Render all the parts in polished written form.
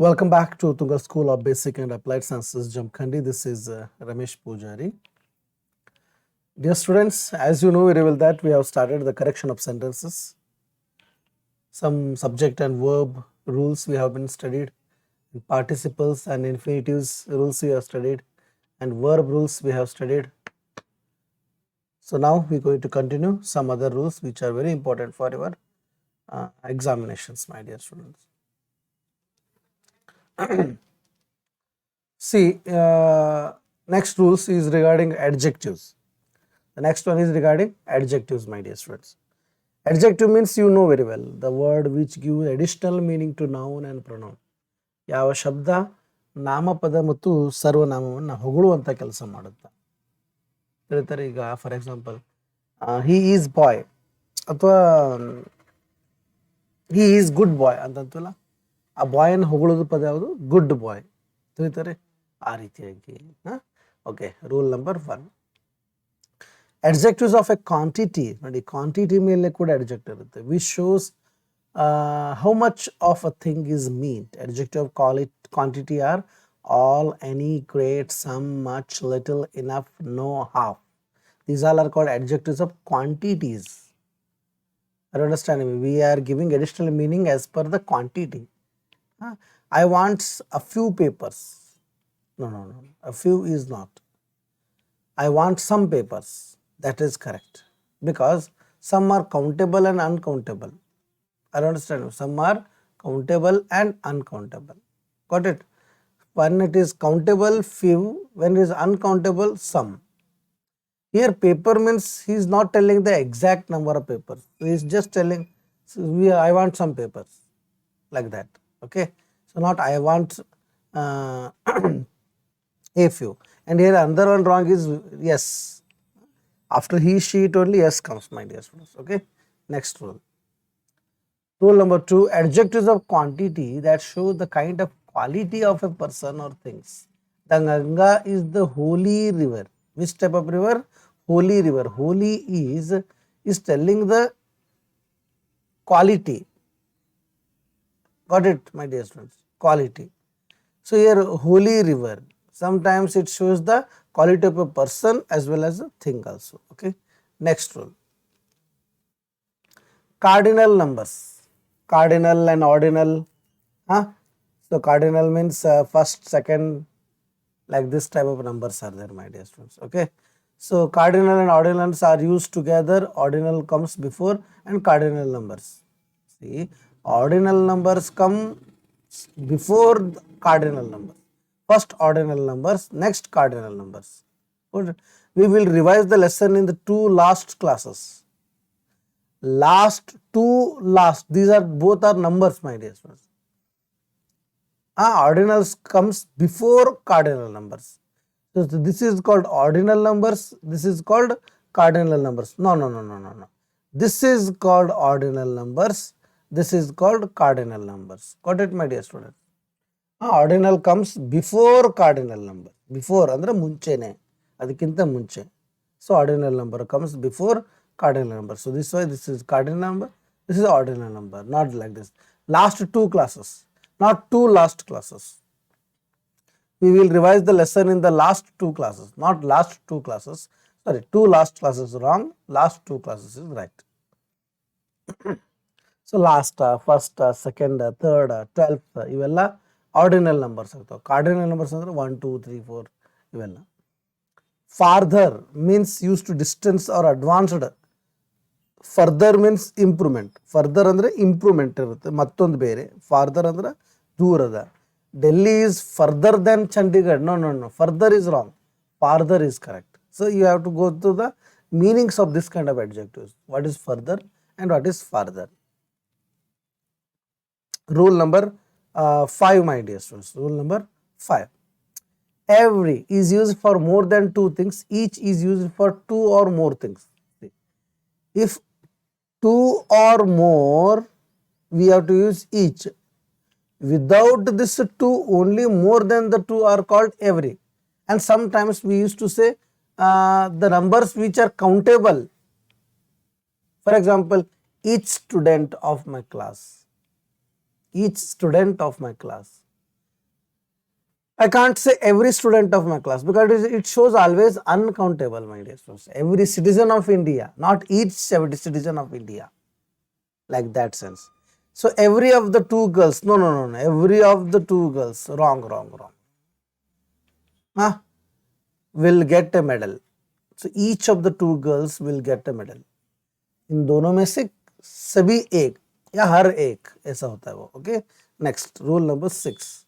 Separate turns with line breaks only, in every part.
Welcome back to Tunga School of Basic and Applied Sciences, Jamkhandi. This is Ramesh Pujari. Dear students, as you know very well that we have started the correction of sentences. Some subject and verb rules we have been studied, participles and infinitives rules we have studied, and verb rules we have studied. So now we are going to continue some other rules which are very important for your examinations, my dear students. See, next rules is regarding adjectives. The next one is regarding adjectives, my dear students. Adjective means you know very well, the word which gives additional meaning to noun and pronoun. ಯಾವ ಶಬ್ದ ನಾಮಪದ ಮತ್ತು ಸರ್ವನಾಮವನ್ನು ಹೊಗಳುವಂಥ ಕೆಲಸ ಮಾಡುತ್ತೆ. ಹೇಳ್ತಾರೆ ಈಗ for example he is ಬಾಯ್ ಅಥವಾ he is good ಬಾಯ್ ಅಂತಂತಲ್ಲ, ಆ ಬಾಯನ್ನು ಹೊಗಳೋದು ಪದ ಯಾವುದು? ಗುಡ್ ಬಾಯ್. ತಿಳಿತಾರೆ ಆ ರೀತಿಯಾಗಿ. Okay, rule number 1. Adjectives of a quantity, ನೋಡಿ quantity ಮೇಲೆ ಕೂಡ adjective ಇರುತ್ತೆ, which shows how much of a thing is meant. Adjective of quantity are all, any, great, some, much, little, enough, no, half. These all are called adjectives of quantities. Are you understanding me? We are giving additional meaning as per the quantity. I want a few papers. No, a few is not. I want some papers. That is correct, because some are countable and uncountable. I understand. Some are countable and uncountable. Got it? When it is countable, few. When it is uncountable, some. Here paper means he is not telling the exact number of papers. He is just telling, I want some papers, like that. Okay. So not I want a few. And here another one wrong is yes. After he, she, it only yes comes, my dear students. Okay. Next rule. Rule number 2. Adjectives of quantity that show the kind of quality of a person or things. The Ganga is the holy river. Which type of river? Holy river. Holy is telling the quality. Got it, my dear students? Quality. So here holy river. Sometimes it shows the quality of a person as well as a thing also. Okay. Next rule. Cardinal numbers. Cardinal and ordinal. So cardinal means first, second, like this type of numbers are there, my dear students. Okay. So cardinal and ordinals are used together. Ordinal comes before and cardinal numbers. See, ordinal numbers come before cardinal numbers. First ordinal numbers, next cardinal numbers. Good. We will revise the lesson in the 2 last classes. These are both are numbers, my dear students. Ordinals comes before cardinal numbers. So this is called ordinal numbers. This is called cardinal numbers. No. This is called ordinal numbers. This is called cardinal numbers. Got it, my dear students? Ordinal comes before cardinal number. Before andre munchene, adikinta munche. So ordinal number comes before cardinal number. So this way this is cardinal number, this is ordinal number, not like this. Last 2 classes, not 2 last classes. We will revise the lesson in the last 2 classes, not last 2 classes. Sorry, 2 last classes wrong, last 2 classes is right. So last, first, second, third, 12th, ivella ordinal numbers ಆಗ್ತಾವೆ. Cardinal numbers ಅಂದ್ರೆ 1 2 3 4 ಇವೆಲ್ಲ. Farther means used to distance or advanced. Further means improvement. Further ಅಂದ್ರೆ improvement ಇರುತ್ತೆ, ಮತ್ತೊಂದು ಬೇರೆ. Farther ಅಂದ್ರೆ ದೂರದ. Delhi is further than Chandigarh. No. Further is wrong. Farther is correct. So you have to go to the meanings of this kind of adjectives. What is further and what is farther? Rule number 5, my dear students. Rule number 5. Every is used for more than 2 things. Each is used for 2 or more things. If 2 or more, we have to use each. Without this 2, only more than the 2 are called every. And sometimes we used to say the numbers which are countable. For example, each student of my class. Each student of my class. I can't say every student of my class because it shows always uncountable, my dear students. Every citizen of India, not each citizen of India, like that sense. So every of the two girls, no, every of the two girls, wrong. Huh? Will get a medal. So each of the two girls will get a medal. इन दोनों में से सभी एक या हर एक ऐसा होता है वो. Okay, next rule number 6.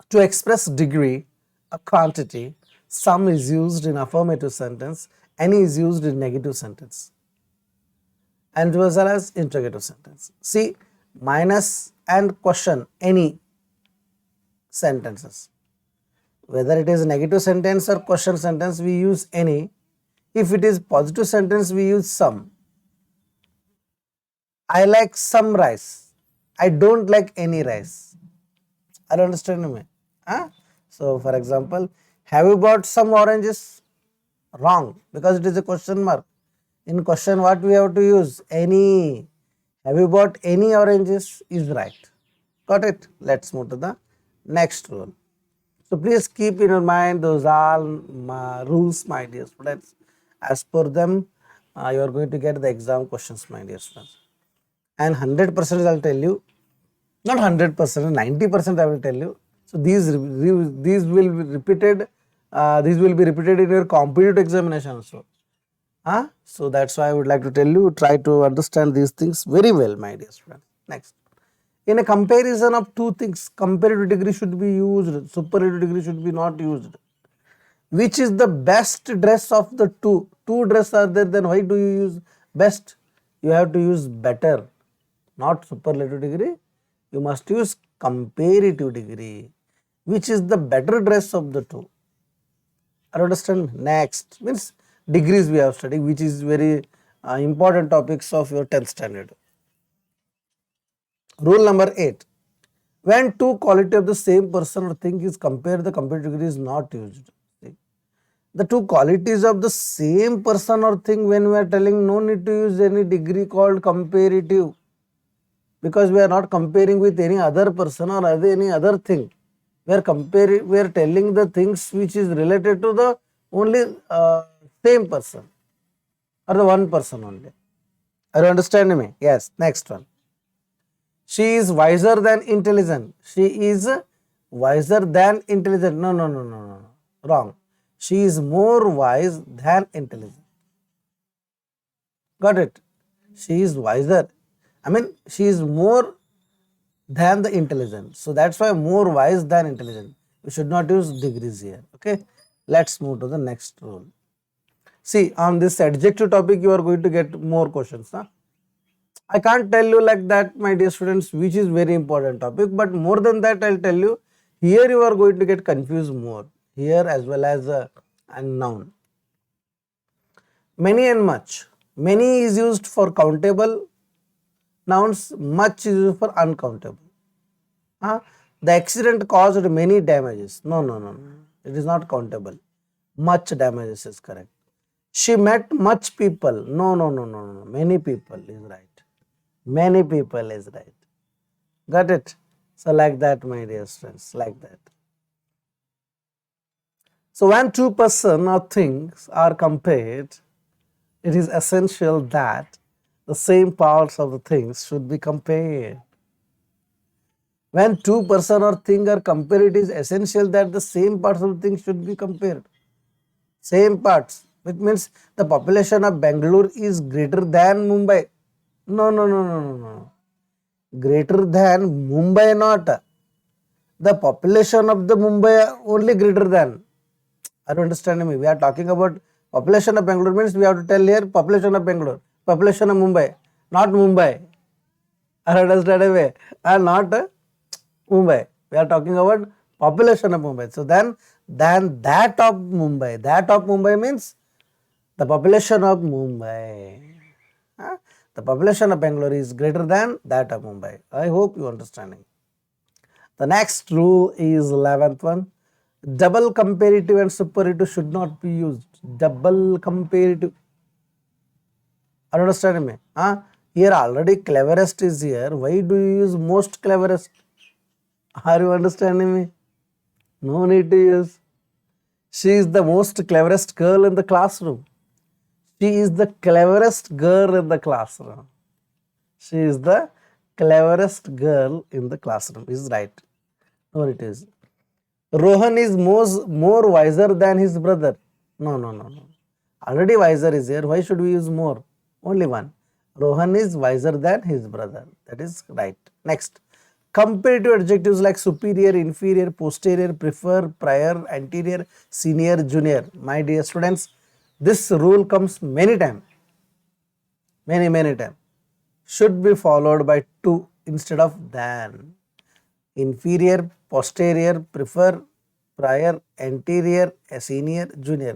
To express degree, a quantity, some is used in affirmative sentence, any is used in negative sentence, and as well as interrogative sentence. See, minus and question any sentences. Whether it is negative sentence or question sentence, we use any. If it is positive sentence, we use some. I like some rice. I don't like any rice. I don't understand me. Huh? So, for example, have you bought some oranges? Wrong, because it is a question mark. In question, what we have to use? Any. Have you bought any oranges? Is right. Got it? Let's move to the next rule. So, please keep in your mind those all rules, my dear students. As per them, you are going to get the exam questions, my dear students. And 100% I will tell you, not 100%, 90% I will tell you. So these will be repeated. These will be repeated in your competitive examination also. So that's why I would like to tell you, try to understand these things very well, my dear students. Next, in a comparison of two things, comparative degree should be used, superlative degree should be not used. Which is the best dress of the two? Two dresses are there, then why do you use best? You have to use better, not superlative degree. You must use comparative degree. Which is the better dress of the two? I understand. Next means degrees we have studied, which is very important topics of your 10th standard. Rule number 8. When two quality of the same person or thing is compared, the comparative degree is not used. See? The two qualities of the same person or thing, when we are telling, no need to use any degree called comparative, because we are not comparing with any other person or any other thing. We are comparing, we are telling the things which is related to the only same person or the one person only. Are you understanding me? Yes. Next one. She is wiser than intelligent. She is wiser than intelligent. No. Wrong. She is more wise than intelligent. Got it? She is wiser. I mean, she is more than the intelligent. So that's why more wise than intelligent. We should not use degrees here. Okay. Let's move to the next rule. See, on this adjective topic, you are going to get more questions. Huh? I can't tell you like that, my dear students, which is very important topic. But more than that, I'll tell you, here you are going to get confused more. Here as well as a noun. Many and much. Many is used for countable nouns, much is used for uncountable. The accident caused many damages. No. It is not countable. Much damages is correct. She met much people. No. Many people is right. Many people is right. Got it? So like that, my dear friends, like that. So when two persons or things are compared, it is essential that the same parts of the things should be compared. When two person or thing are compared, it is essential that the same parts of the thing should be compared. Same parts. It means the population of Bangalore is greater than Mumbai. No. Greater than Mumbai not. The population of the Mumbai only greater than. Are you understanding me? We are talking about population of Bangalore, means we have to tell here population of Bangalore, population of Mumbai, not Mumbai. Are you understanding me? Not Mumbai. We are talking about population of Mumbai. So then that of Mumbai. That of Mumbai means the population of Mumbai. The population of Bangalore is greater than that of Mumbai. I hope you are understanding. The next rule is 11th one. Double comparative and superlative should not be used. Double comparative. Are you understanding me? Here already cleverest is here. Why do you use most cleverest? Are you understanding me? No need to use. She is the most cleverest girl in the classroom. She is the cleverest girl in the classroom. She is the cleverest girl in the classroom. Is right. No, it is. Rohan is more wiser than his brother. No, no, no, no. Already wiser is here. Why should we use more? Only one. Rohan is wiser than his brother. That is right. Next. Comparative adjectives like superior, inferior, posterior, prefer, prior, anterior, senior, junior. My dear students, this rule comes many times. Many times. Should be followed by to instead of than. Inferior, posterior, prefer, prior, anterior, senior, junior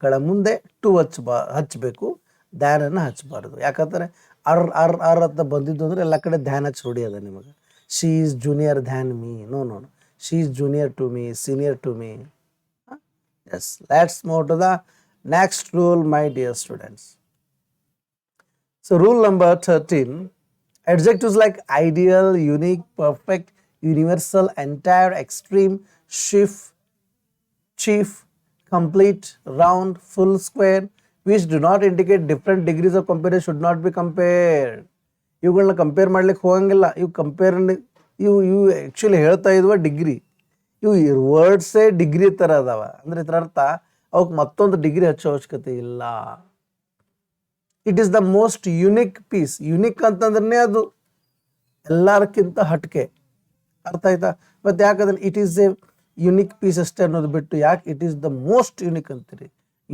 ಗಳ ಮುಂದೆ to ಹಚ್ಚಬೇಕು, ಧ್ಯಾನನ್ನು ಹಚ್ಚಬಾರ್ದು. ಯಾಕಂದರೆ ಅರ್ ಅಂತ ಬಂದಿದ್ದು ಅಂದರೆ ಎಲ್ಲ ಕಡೆ ಧ್ಯಾನ ಹಚ್ಚಿ ರೂಢಿ ಅದ ನಿಮಗೆ. She is junior than me, no no she is junior to me, senior to me. Yes, let's move to the next rule my dear students. So rule number 13, adjectives like ideal, unique, perfect, universal, entire, extreme, chief, complete, round, full, square, which do not indicate different degrees of comparison should not be compared. ಇವುಗಳನ್ನ compare ಮಾಡ್ಲಿಕ್ಕೆ ಹೋಗಂಗಿಲ್ಲ. ಇವು actually ಹೇಳ್ತಾ ಇದ್ವ degree, ಇವು ವರ್ಡ್ಸೇ degree ಥರ ಅದಾವ. ಅಂದರೆ ಇದರ ಅರ್ಥ ಅವಕ್ಕೆ ಮತ್ತೊಂದು ಡಿಗ್ರಿ ಹಚ್ಚೋ ಅವಶ್ಯಕತೆ ಇಲ್ಲ. It is the most unique piece. Unique ಅಂತಂದ್ರೆ ಅದು ಎಲ್ಲರಕ್ಕಿಂತ ಹಟ್ಕೆ. ಅರ್ಥ ಆಯ್ತಾ? ಮತ್ತು ಯಾಕಂದ್ರೆ it is a unique piece ಅಷ್ಟೇ ಅನ್ನೋದು ಬಿಟ್ಟು ಯಾಕೆ it is the most unique ಅಂತೀರಿ?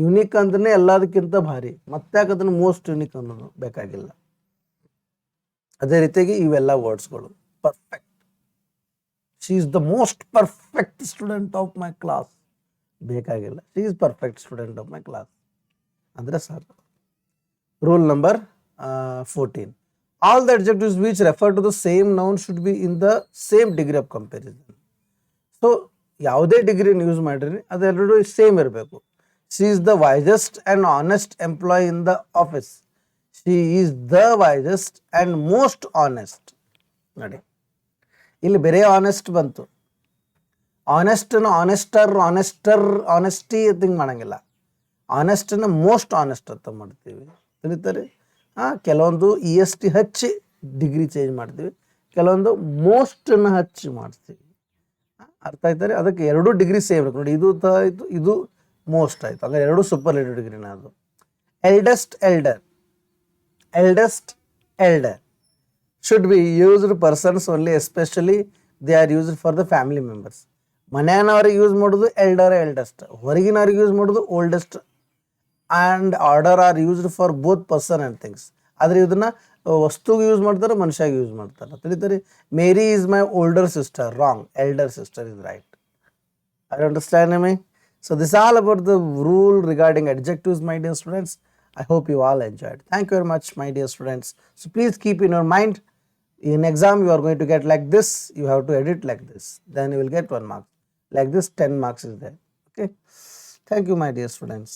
ಯುನಿಕ್ ಅಂದ್ರೆ ಎಲ್ಲದಕ್ಕಿಂತ ಭಾರಿ. ಮತ್ತೆ ಯಾಕೆ ಅದನ್ನು ಮೋಸ್ಟ್ ಯುನಿಕ್ ಅನ್ನೋದು ಬೇಕಾಗಿಲ್ಲ. ಅದೇ ರೀತಿಯಾಗಿ ಇವೆಲ್ಲ ವರ್ಡ್ಸ್ಗಳು perfect. She is the most perfect student of my class ಬೇಕಾಗಿಲ್ಲ. She is perfect student of my class ಅಂದರೆ ಸಾಕು. Rule number 14. All the adjectives which refer to the same noun should be in the same degree of comparison. So, ಯಾವುದೇ ಡಿಗ್ರಿನ use ಮಾಡಿರಿ ಅದೆರಡು same ಇರಬೇಕು. She is the wisest and honest employee in the office. She is the wisest and most honest. ನೋಡಿ, ಇಲ್ಲಿ ಬೇರೆ honest ಬಂತು. ಆನೆಸ್ಟನ್ನು honesty ಅಂತ ಹಿಂಗೆ ಮಾಡಂಗಿಲ್ಲ. ಆನೆಸ್ಟನ್ನು ಮೋಸ್ಟ್ ಆನೆಸ್ಟ್ ಅಂತ ಮಾಡ್ತೀವಿ, ತಿಳಿತಾರೆ? ಕೆಲವೊಂದು EST ಹಚ್ಚಿ ಡಿಗ್ರಿ ಚೇಂಜ್ ಮಾಡ್ತೀವಿ, ಕೆಲವೊಂದು ಮೋಸ್ಟನ್ನು ಹಚ್ಚಿ ಮಾಡ್ತೀವಿ. ಅರ್ಥ ಆಯ್ತಾರೆ? ಅದಕ್ಕೆ ಎರಡು ಡಿಗ್ರಿ ಸೇಮ್ ಇರಬೇಕು. ನೋಡಿ, ಇದು ಆಯಿತು, ಇದು ಮೋಸ್ಟ್ ಆಯಿತು, ಅಂದರೆ ಎರಡು ಸೂಪರ್ಲೇಟಿವ್ ಡಿಗ್ರಿನ. ಅದು eldest elder should be used persons only, especially they are used for the family members. ಮನೆಯವ್ರಿಗೆ ಯೂಸ್ ಮಾಡೋದು ಎಲ್ಡೆಸ್ಟ್, ಹೊರಗಿನವ್ರಿಗೆ ಯೂಸ್ ಮಾಡೋದು oldest. And older are used for both person and things. ಆದರೆ ಇದನ್ನು ವಸ್ತುಗೆ ಯೂಸ್ ಮಾಡ್ತಾರೆ, ಮನುಷ್ಯಾಗೆ ಯೂಸ್ ಮಾಡ್ತಾರೆ, ತಿಳಿತಾರೆ? Mary is my older sister, wrong. Elder sister is right. I understand me? So this all about the rule regarding adjectives, my dear students. I hope you all enjoyed. Thank you very much, my dear students. So please keep in your mind, in exam you are going to get like this, you have to edit like this, then you will get 1 mark. Like this 10 marks is there. Okay. Thank you, my dear students.